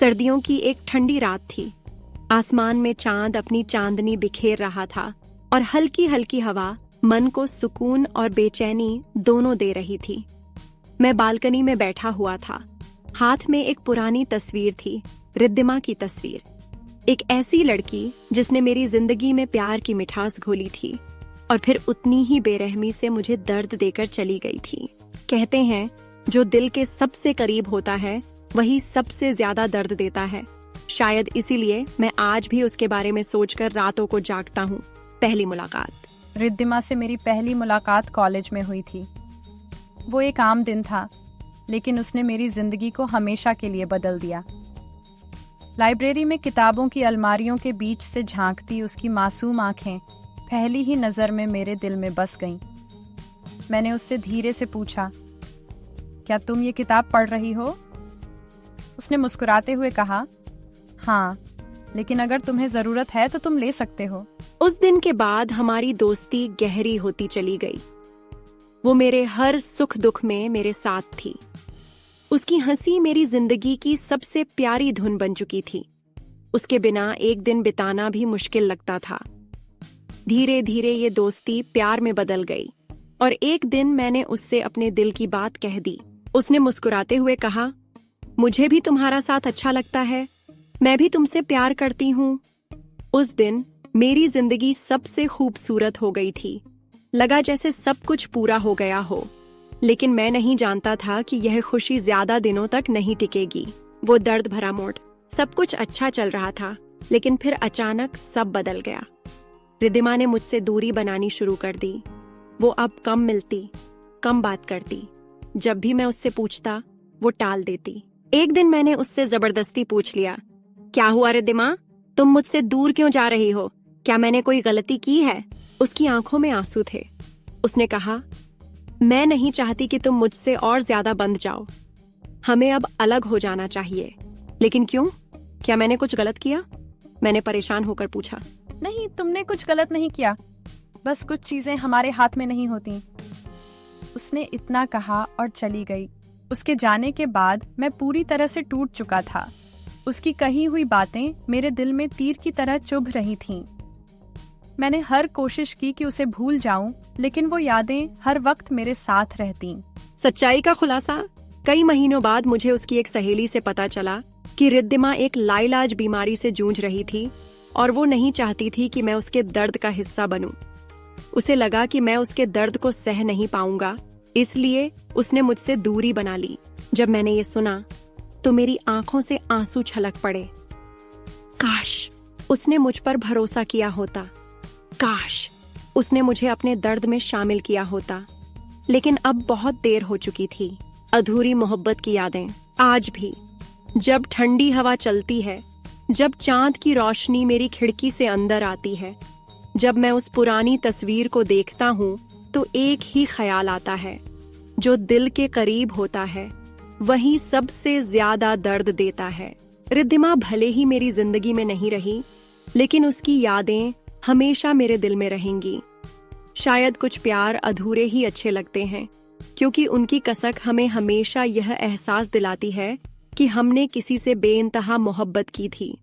सर्दियों की एक ठंडी रात थी। आसमान में चांद अपनी चांदनी बिखेर रहा था और हल्की हल्की हवा मन को सुकून और बेचैनी दोनों दे रही थी। मैं बालकनी में बैठा हुआ था। हाथ में एक पुरानी तस्वीर थी, रिद्धिमा की तस्वीर। एक ऐसी लड़की जिसने मेरी जिंदगी में प्यार की मिठास घोली थी और फिर उतनी ही बेरहमी से मुझे दर्द देकर चली गई थी। कहते हैं जो दिल के सबसे करीब होता है वही सबसे ज्यादा दर्द देता है। शायद इसीलिए मैं आज भी उसके बारे में सोचकर रातों को जागता हूँ। पहली मुलाकात। रिद्धिमा से मेरी पहली मुलाकात कॉलेज में हुई थी। वो एक आम दिन था, लेकिन उसने मेरी जिंदगी को हमेशा के लिए बदल दिया। लाइब्रेरी में किताबों की अलमारियों के बीच से झांकती उसकी मासूम आंखें पहली ही नजर में मेरे दिल में बस गईं। मैंने उससे धीरे से पूछा, क्या तुम ये किताब पढ़ रही हो? उसने मुस्कुराते हुए कहा, हाँ, लेकिन अगर तुम्हें जरूरत है तो तुम ले सकते हो। उस दिन के बाद हमारी दोस्ती गहरी होती चली गई। वो मेरे हर सुख दुख में मेरे साथ थी। उसकी हंसी मेरी जिंदगी की सबसे प्यारी धुन बन चुकी थी। उसके बिना एक दिन बिताना भी मुश्किल लगता था। धीरे धीरे ये दोस्ती प्यार में बदल गई और एक दिन मैंने उससे अपने दिल की बात कह दी। उसने मुस्कुराते हुए कहा, मुझे भी तुम्हारा साथ अच्छा लगता है, मैं भी तुमसे प्यार करती हूँ। उस दिन मेरी जिंदगी सबसे खूबसूरत हो गई थी। लगा जैसे सब कुछ पूरा हो गया हो, लेकिन मैं नहीं जानता था कि यह खुशी ज्यादा दिनों तक नहीं टिकेगी। वो दर्द भरा मोड़, सब कुछ अच्छा चल रहा था, लेकिन फिर अचानक सब बदल गया। रिद्धिमा ने मुझसे दूरी बनानी शुरू कर दी। वो अब कम मिलती, कम बात करती। जब भी मैं उससे पूछता, वो टाल देती। एक दिन मैंने उससे जबरदस्ती पूछ लिया, क्या हुआ रिद्धिमा, तुम मुझसे दूर क्यों जा रही हो? क्या मैंने कोई गलती की है? उसकी आंखों में आंसू थे। उसने कहा, मैं नहीं चाहती कि तुम मुझसे और ज्यादा बंध जाओ। हमें अब अलग हो जाना चाहिए। लेकिन क्यों? क्या मैंने कुछ गलत किया? मैंने परेशान होकर पूछा। नहीं, तुमने कुछ गलत नहीं किया, बस कुछ चीजें हमारे हाथ में नहीं होती। उसने इतना कहा और चली गई। उसके जाने के बाद मैं पूरी तरह से टूट चुका था। उसकी कही हुई बातें मेरे दिल में तीर की तरह चुभ रही थीं। मैंने हर कोशिश की कि उसे भूल जाऊं, लेकिन वो यादें हर वक्त मेरे साथ रहतीं। सच्चाई का खुलासा, कई महीनों बाद मुझे उसकी एक सहेली से पता चला कि रिद्धिमा एक लाइलाज बीमारी से जूझ रही थी और वो नहीं चाहती थी कि मैं उसके दर्द का हिस्सा बनूं। उसे लगा कि मैं उसके दर्द को सह नहीं पाऊंगा, इसलिए उसने मुझसे दूरी बना ली। जब मैंने ये सुना तो मेरी आंखों से आंसू छलक पड़े। काश उसने मुझ पर भरोसा किया होता, काश उसने मुझे अपने दर्द में शामिल किया होता। लेकिन अब बहुत देर हो चुकी थी। अधूरी मोहब्बत की यादें आज भी, जब ठंडी हवा चलती है, जब चांद की रोशनी मेरी खिड़की से अंदर आती है, जब मैं उस पुरानी तस्वीर को देखता हूँ तो एक ही ख्याल आता है, जो दिल के करीब होता है वही सबसे ज्यादा दर्द देता है। रिद्धिमा भले ही मेरी जिंदगी में नहीं रही, लेकिन उसकी यादें हमेशा मेरे दिल में रहेंगी। शायद कुछ प्यार अधूरे ही अच्छे लगते हैं, क्योंकि उनकी कसक हमें हमेशा यह एहसास दिलाती है कि हमने किसी से बेइंतहा मोहब्बत की थी।